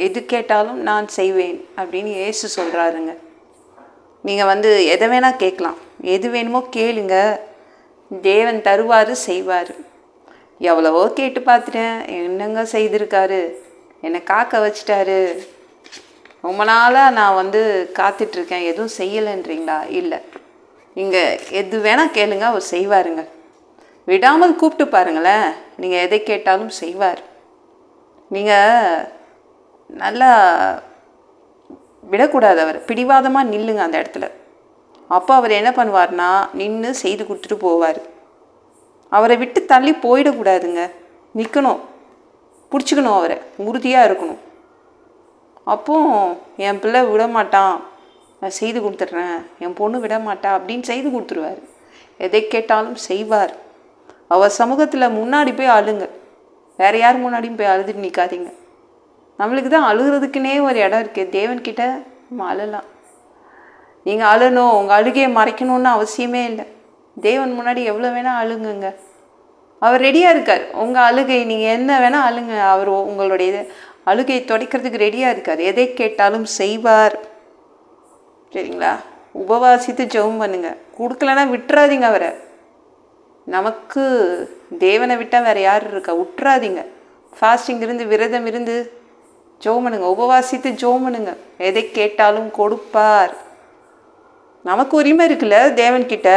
எது கேட்டாலும் நான் செய்வேன் அப்படின்னு இயேசு சொல்கிறாருங்க. நீங்கள் எதை வேணால் கேட்கலாம், எது வேணுமோ கேளுங்க, தேவன் தருவார், செய்வார். எவ்வளவோ கேட்டு பார்த்துட்டேன், என்னங்க செய்திருக்காரு, என்னை காக்க வச்சிட்டாரு, ரொம்ப நாளாக நான் காத்துட்ருக்கேன், எதுவும் செய்யலைன்றீங்களா? இல்லை, நீங்கள் எது வேணால் கேளுங்க, அவர் செய்வாருங்க. விடாமல் கூப்பிட்டு பாருங்களேன், நீங்கள் எதை கேட்டாலும் செய்வார். நீங்கள் நல்லா விடக்கூடாது, அவர் பிடிவாதமாக நில்லுங்க அந்த இடத்துல. அப்போ அவர் என்ன பண்ணுவார்னா நின்று செய்து கொடுத்துட்டு போவார். அவரை விட்டு தள்ளி போயிடக்கூடாதுங்க, நிற்கணும், பிடிச்சிக்கணும், அவரை உறுதியாக இருக்கணும். அப்போ என் பிள்ளை விட மாட்டான், நான் செய்து கொடுத்துட்றேன், என் பொண்ணு விட மாட்டா அப்படின்னு செய்து கொடுத்துருவார். எதை கேட்டாலும் செய்வார். அவர் சமூகத்தில் முன்னாடி போய் அழுங்க, வேறு யார் முன்னாடியும் போய் அழுதுட்டு நிற்காதீங்க. நம்மளுக்கு தான் அழுகிறதுக்குன்னே ஒரு இடம் இருக்குது, தேவன்கிட்ட நம்ம அழலாம். நீங்கள் அழணும், உங்கள் அழுகையை மறைக்கணுன்னு அவசியமே இல்லை. தேவன் முன்னாடி எவ்வளோ வேணால் அழுங்குங்க, அவர் ரெடியாக இருக்கார். உங்கள் அழுகை நீங்கள் என்ன வேணால் அழுங்க, அவர் உங்களுடைய அழுகையை துடைக்கிறதுக்கு ரெடியாக இருக்கார். எதை கேட்டாலும் செய்வார். சரிங்களா? உபவாசித்து ஜெபம் பண்ணுங்க, கொடுக்கலன்னா விட்டுறாதீங்க அவரை. நமக்கு தேவனை விட்டால் வேறு யார் இருக்கா? விட்டுறாதீங்க. ஃபாஸ்டிங் இருந்து விரதம் இருந்து ஜெபம் பண்ணுங்க, உபவாசித்து ஜெபம் பண்ணுங்க. எதை கேட்டாலும் கொடுப்பார். நமக்கு உரிமை இருக்குல்ல தேவன்கிட்ட,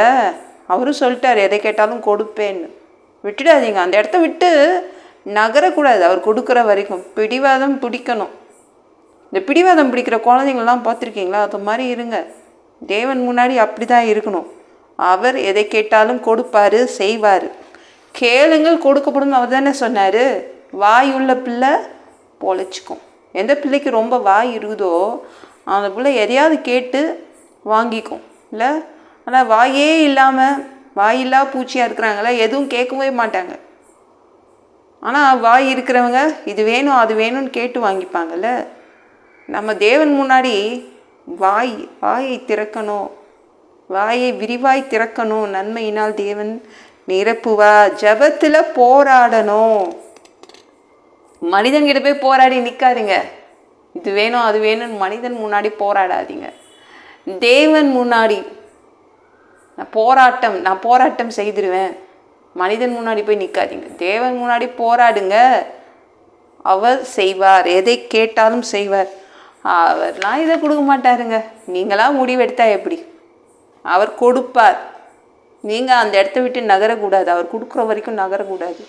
அவரும் சொல்லிட்டார் எதை கேட்டாலும் கொடுப்பேன்னு. விட்டுடாதீங்க, அந்த இடத்த விட்டு நகரக்கூடாது. அவர் கொடுக்குற வரைக்கும் பிடிவாதம் பிடிக்கணும். இந்த பிடிவாதம் பிடிக்கிற குழந்தைங்கள்லாம் பார்த்துருக்கீங்களா? அது மாதிரி இருங்க. தேவன் முன்னாடி அப்படி தான் இருக்கணும். அவர் எதை கேட்டாலும் கொடுப்பார், செய்வார். கேளுங்கள் கொடுக்கப்படும், அவர் தானே சொன்னார். வாய் உள்ள பிள்ளை பொழைச்சிக்கும். எந்த பிள்ளைக்கு ரொம்ப வாய் இருக்குதோ அந்த பிள்ளை எதையாவது கேட்டு வாங்கிக்கும் இல்லை. ஆனால் வாயே இல்லாமல் வாயில்லா பூச்சியாக இருக்கிறாங்கள, எதுவும் கேட்கவே மாட்டாங்க. ஆனால் வாய் இருக்கிறவங்க இது வேணும் அது வேணும்னு கேட்டு வாங்கிப்பாங்கள்ல. நம்ம தேவன் முன்னாடி வாயை திறக்கணும், வாயை விரிவாய் திறக்கணும். நன்மையினால் தேவன் நிரப்புவா. ஜபத்தில் போராடணும். மனிதன்கிட்ட போய் போராடி நிற்காதீங்க, இது வேணும் அது வேணும்னு மனிதன் முன்னாடி போராடாதீங்க. தேவன் முன்னாடி நான் போராட்டம் செய்திருவேன், மனிதன் முன்னாடி போய் நிற்காதீங்க. தேவன் முன்னாடி போராடுங்க, அவர் செய்வார். எதை கேட்டாலும் செய்வார். அவர்லாம் இதை கொடுக்க மாட்டாருங்க, நீங்களாம் முடிவெடுத்தா எப்படி? அவர் கொடுப்பார். நீங்கள் அந்த இடத்த விட்டு நகரக்கூடாது, அவர் கொடுக்குற வரைக்கும் நகரக்கூடாது.